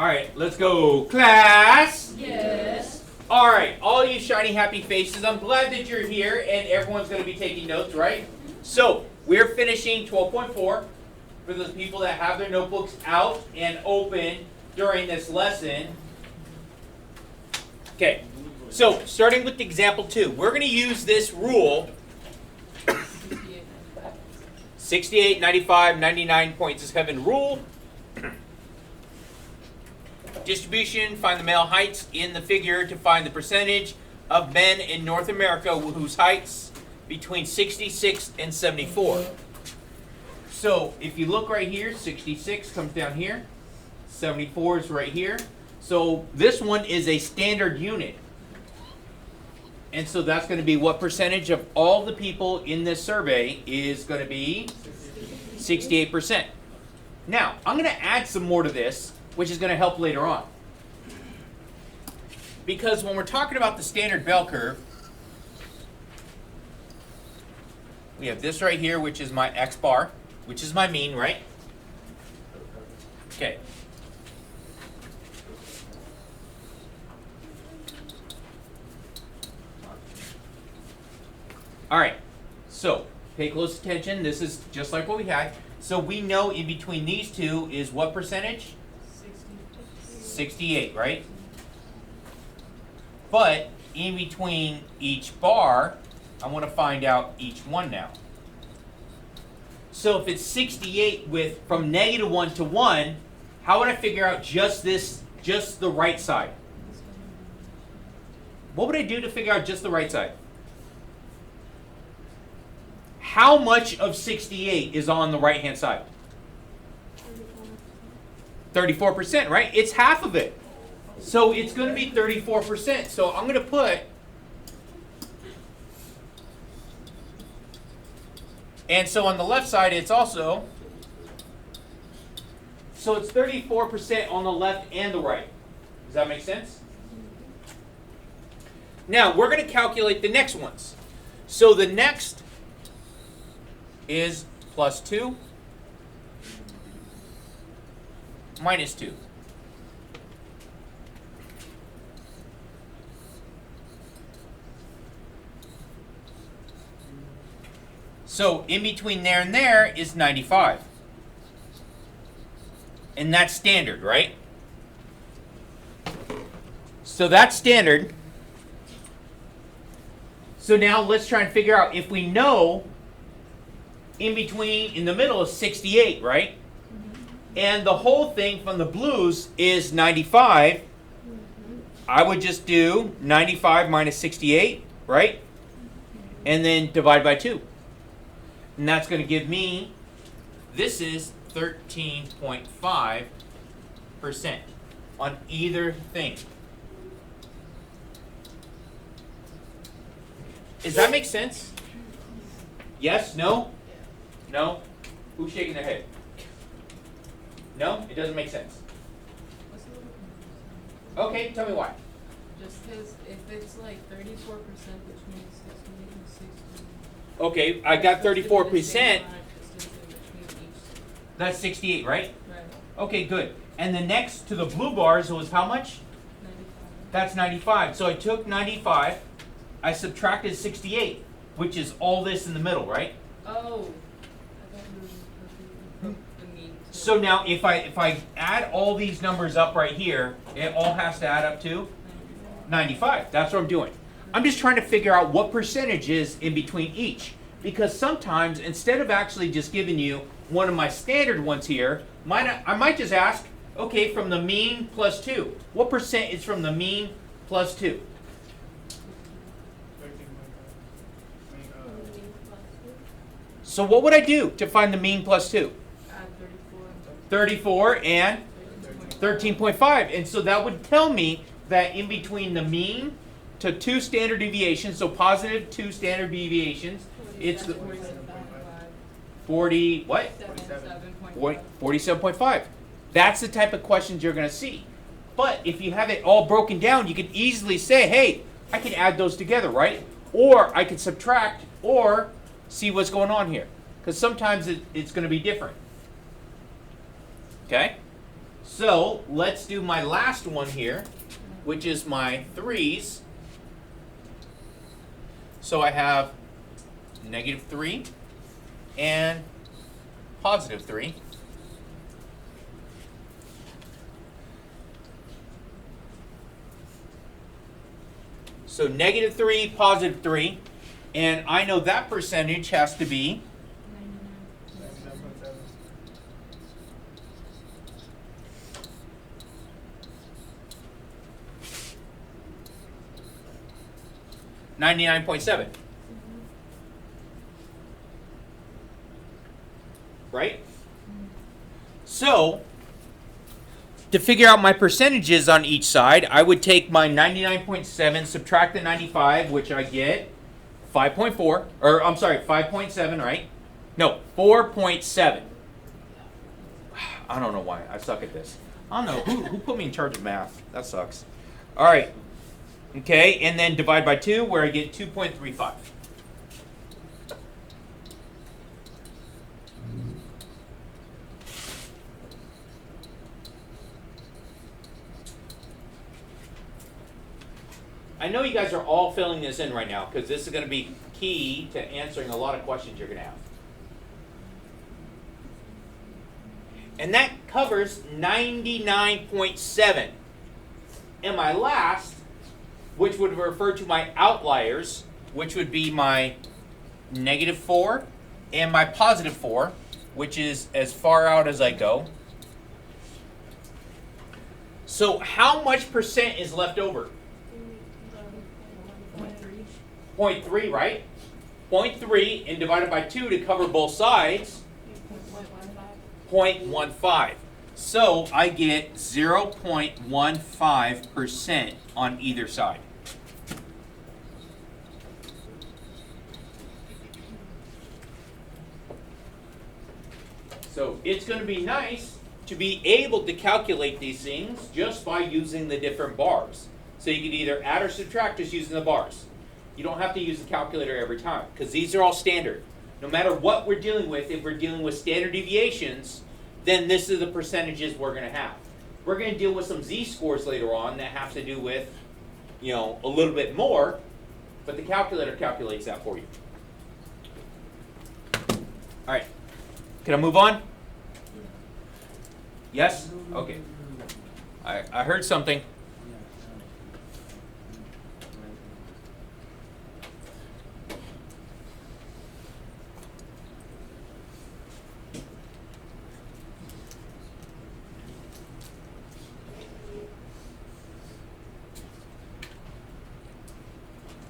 All right, let's go. Class? Yes. All right, all you shiny happy faces, I'm glad that you're here and everyone's going to be taking notes, right? So, we're finishing 12.4 for those people that have their notebooks out and open during this lesson. Okay, so starting with example 2, we're going to use this rule 68, 95, 99.7 rule. Distribution, find the male heights in the figure to find the percentage of men in North America whose heights between 66 and 74. So if you look right here, 66 comes down here, 74 is right here. So this one is a standard unit. And so that's going to be what percentage of all the people in this survey is going to be 68%. Now, I'm going to add some more to this, which is going to help later on. Because when we're talking about the standard bell curve, we have this right here, which is my X bar, which is my mean, right? Okay. All right, so pay close attention. This is just like what we had. So we know in between these two is what percentage? 68, right? But in between each bar, I want to find out each one now. So if it's 68 with from -1 to 1, how would I figure out just the right side? What would I do to figure out just the right side? How much of 68 is on the right-hand side? 34%, right? It's half of it. So it's going to be 34%. So I'm going to put, and so on the left side it's also, so it's 34% on the left and the right. Does that make sense? Now we're going to calculate the next ones. So the next is +2 -2. So in between there and there is 95. And that's standard, right? So that's standard. So now let's try and figure out if we know in between, in the middle is 68, right? And the whole thing from the blues is 95. I would just do 95 minus 68, right? And then divide by 2. And that's going to give me, this is 13.5% on either thing. Does that make sense? Yes? No? No? Who's shaking their head? No? It doesn't make sense. Okay, tell me why. Just because if it's like 34%, which means 68 and 60. Okay, I got 34%. That's 68, right? Right. Okay, good. And the next to the blue bars was how much? 95. That's 95. So I took 95, I subtracted 68, which is all this in the middle, right? Oh. I thought you were the mean. So now if I add all these numbers up right here, it all has to add up to 95. That's what I'm doing. I'm just trying to figure out what percentage is in between each. Because sometimes, instead of actually just giving you one of my standard ones here, I might just ask, okay, from the mean plus 2, what percent is from the mean plus 2? So what would I do to find the mean plus 2? Add 34 and 13.5. And so that would tell me that in between the mean to 2 standard deviations, so positive 2 standard deviations, it's 40, what? 47.5. That's the type of questions you're going to see. But if you have it all broken down, you could easily say, hey, I can add those together, right? Or I could subtract or see what's going on here. Because sometimes it's going to be different. Okay? So let's do my last one here, which is my 3s. So I have -3 and +3. So -3, +3, and I know that percentage has to be 99.7. Right? So, to figure out my percentages on each side, I would take my 99.7, subtract the 95, which I get 5.4, or I'm sorry, 5.7, right? No, 4.7. I don't know why. I suck at this. I don't know. Who put me in charge of math? That sucks. All right. Okay, and then divide by 2, where I get 2.35. I know you guys are all filling this in right now because this is going to be key to answering a lot of questions you're going to have. And that covers 99.7. And my last, which would refer to my outliers, which would be my -4 and my +4, which is as far out as I go. So how much percent is left over? 0.3, right? 0.3 and divided by 2 to cover both sides. 0.15. So I get 0.15% on either side. So it's going to be nice to be able to calculate these things just by using the different bars. So you can either add or subtract just using the bars. You don't have to use the calculator every time because these are all standard. No matter what we're dealing with, if we're dealing with standard deviations, then this is the percentages we're going to have. We're going to deal with some z-scores later on that have to do with, you know, a little bit more, but the calculator calculates that for you. All right. Can I move on? Yes? Okay. I heard something.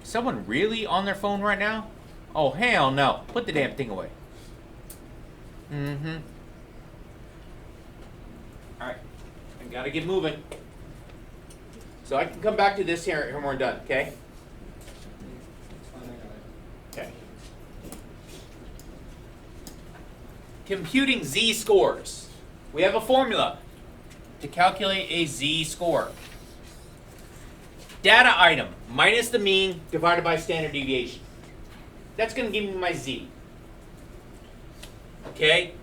Someone really on their phone right now? Oh, hell no. Put the damn thing away. Mm-hmm. All right. I gotta get moving. So I can come back to this here when we're done, okay? Okay. Computing z-scores. We have a formula to calculate a z-score. Data item minus the mean divided by standard deviation. That's going to give me my z. Okay?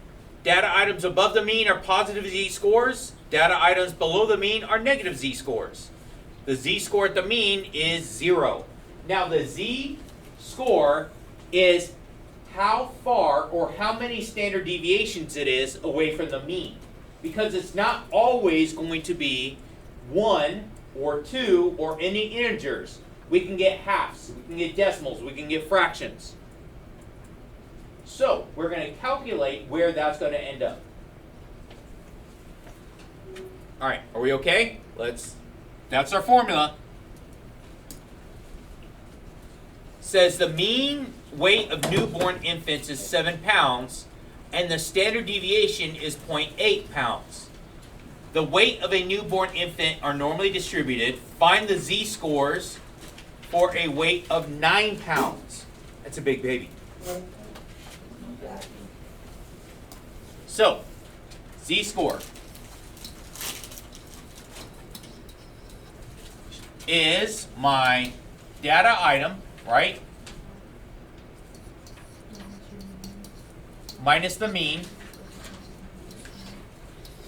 Data items above the mean are positive z-scores. Data items below the mean are negative z-scores. The z-score at the mean is 0. Now the z-score is how far or how many standard deviations it is away from the mean. Because it's not always going to be 1 or 2 or any integers. We can get halves, we can get decimals, we can get fractions. So we're going to calculate where that's going to end up. All right, are we okay? That's our formula. Says the mean weight of newborn infants is 7 pounds and the standard deviation is 0.8 pounds. The weight of a newborn infant are normally distributed. Find the z-scores for a weight of 9 pounds. That's a big baby. So, z-score is my data item, right? Minus the mean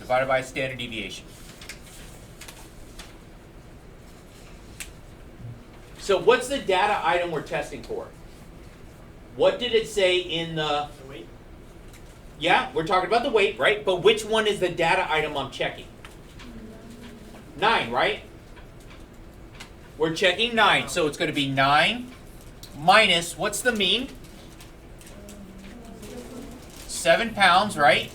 divided by standard deviation. So what's the data item we're testing for? What did it say in the weight? Yeah, we're talking about the weight, right? But which one is the data item I'm checking? 9, right? We're checking 9, so it's going to be 9 minus, what's the mean? 7 pounds, right?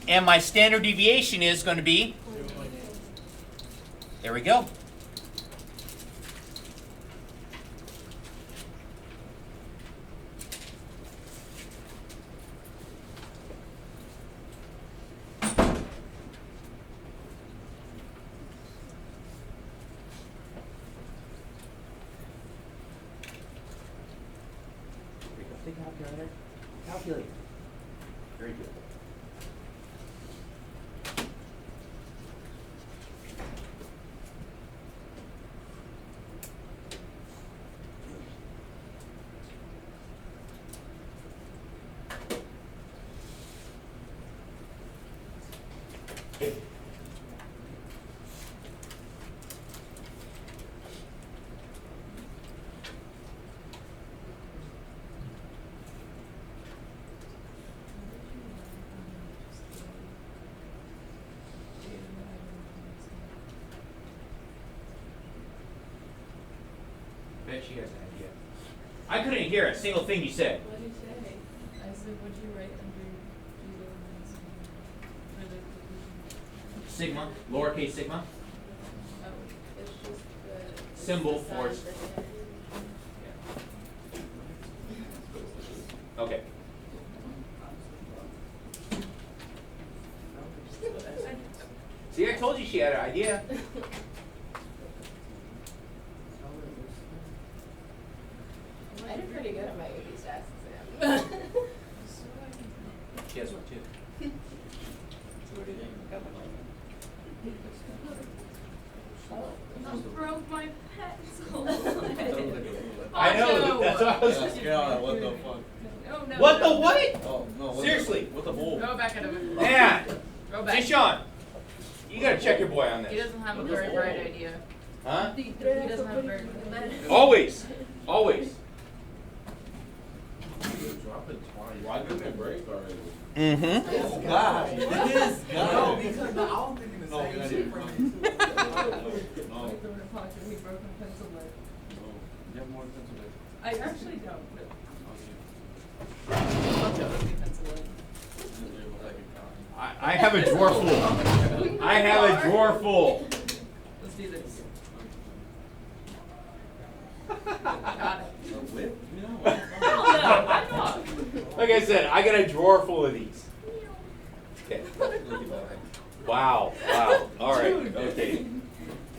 And my standard deviation is going to be? There we go. Calculator. Very good. Bet she has an idea. I couldn't hear a single thing you said. What did you say? I said, what'd you write under G for the Sigma, lowercase sigma. Oh, it's just the Symbol it's the for- size that they added. Okay. See, I told you she had an idea. I did pretty good on my AP stats exam. She has one too. So what do you think? I broke my pencil. I know, no. that's what I was. What the fuck? No, no. What the no. what? Oh, no. What Seriously. The, what the bull? Go back at him. Man, Go back. Deshaun, you gotta check your boy on He this. doesn't have a What very is bright all? idea. Huh? He doesn't have a very bright idea. Always, always. Drop it twice. Why didn't it break already? Mm-hmm. Oh, God. It is God. No, because I don't think it's the No, same that shit is for wrong. me too. No. Like the pocket, he broke my pencil lead. No. You have more pencil I actually don't, but than I'll show you pencil lead. I have a drawer full. I have a drawer full. Let's do this. Got it. A whip? No, why not? Like I said, I got a drawer full of these. Okay. Wow, wow. All right, okay.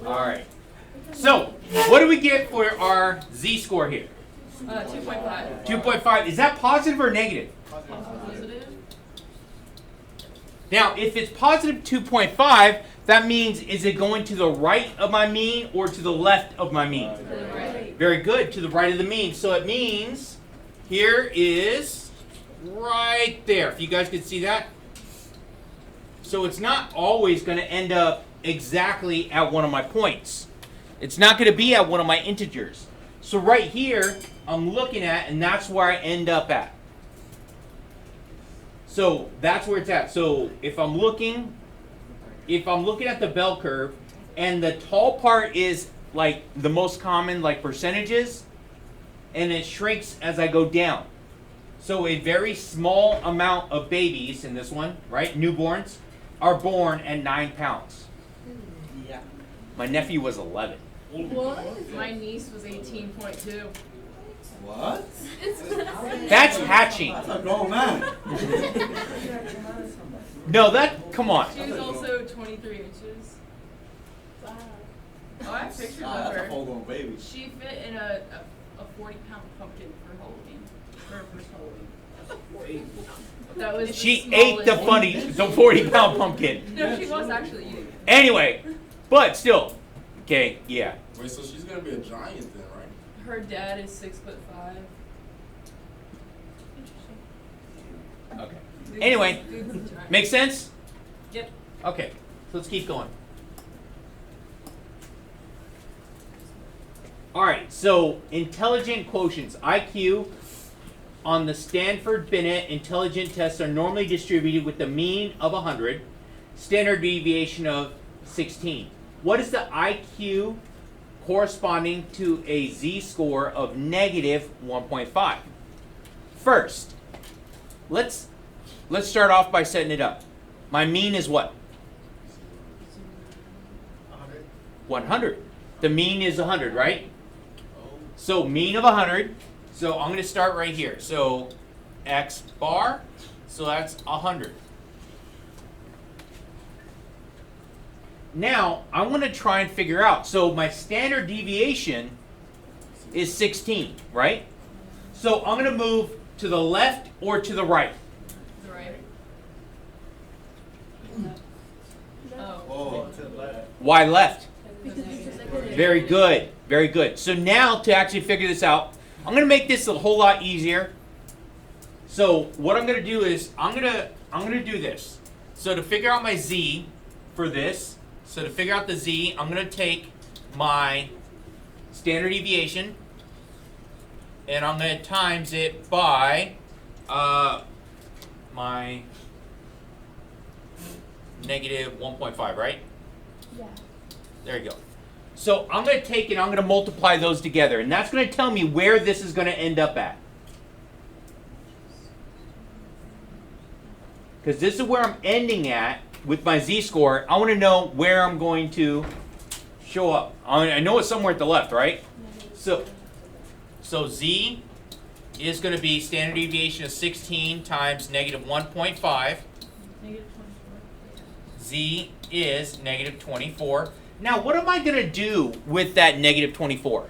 All right. So, what do we get for our z-score here? 2.5. 2.5. Is that positive or negative? Positive. Now, if it's positive 2.5, that means is it going to the right of my mean or to the left of my mean? To the right. Very good, to the right of the mean. So it means here is right there. If you guys can see that. So it's not always going to end up exactly at one of my points. It's not going to be at one of my integers. So right here, I'm looking at, and that's where I end up at. So that's where it's at. So if I'm looking at the bell curve, and the tall part is like the most common, like percentages, and it shrinks as I go down. So a very small amount of babies in this one, right, newborns, are born at 9 pounds. Yeah. My nephew was 11. What? My niece was 18.2. What? That's hatching. That's a grown man. No, that, come on. She was also 23 inches. Wow. Oh, I have pictures Ah, of that's a her. full-grown baby. She fit in a 40-pound pumpkin for Halloween. For her first Halloween. That was She the ate the smallest- 40-pound pumpkin. No, she was actually eating it. Anyway, but still. Okay, yeah. Wait, so she's gonna be a giant then, right? Her dad is 6'5". Okay. Anyway, Dude's a giant. make sense? Yep. Okay, so let's keep going. Alright, so intelligent quotients, IQ, on the Stanford Binet intelligent tests are normally distributed with a mean of 100, standard deviation of 16. What is the IQ corresponding to a z-score of negative 1.5? First, let's start off by setting it up. My mean is what? 100. The mean is 100, right? So mean of 100. So I'm going to start right here. So x bar, so that's 100. Now, I want to try and figure out. So my standard deviation is 16, right? So I'm going to move to the left or to the right. Right. Oh. Oh, to the left. Why left? Because Very good. Very good. So now to actually figure this out, I'm going to make this a whole lot easier. So what I'm going to do is I'm going to do this. So to figure out my z for this, so to figure out the z, I'm going to take my standard deviation and I'm going to times it by my negative 1.5, right? Yeah. There you go. So I'm going to take it, I'm going to multiply those together, and that's going to tell me where this is going to end up at. Because this is where I'm ending at with my z-score. I want to know where I'm going to show up. I know it's somewhere at the left, right? So z is going to be standard deviation of 16 times negative 1.5. Negative 24. Z is negative 24. Now, what am I going to do with that negative 24?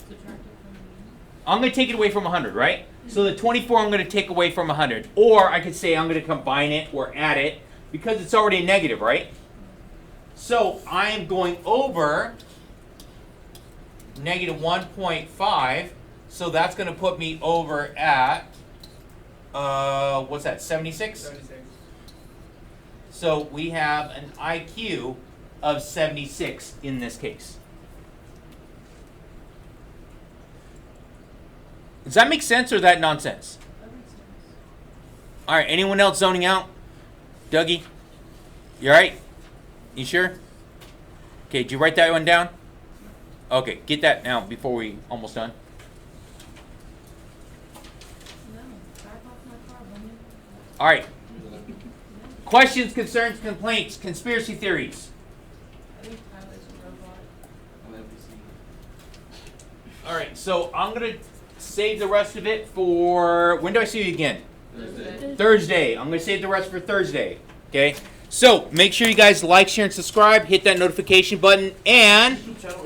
Subtract it from the mean. I'm going to take it away from 100, right? So the 24 I'm going to take away from 100. Or I could say I'm going to combine it or add it because it's already a negative, right? So I am going over negative 1.5. So that's going to put me over at, what's that, 76? 76. So we have an IQ of 76 in this case. Does that make sense or is that nonsense? That makes sense. All right, anyone else zoning out? Dougie? You all right? You sure? Okay, did you write that one down? Okay, get that now before we almost done. No, back off my car, woman. All right. Questions, concerns, complaints, conspiracy theories. I think Tyler's a robot. An NPC. All right, so I'm going to save the rest of it for, when do I see you again? Thursday. Thursday. I'm going to save the rest for Thursday. Okay? So, make sure you guys like, share, and subscribe. Hit that notification button. And YouTube channel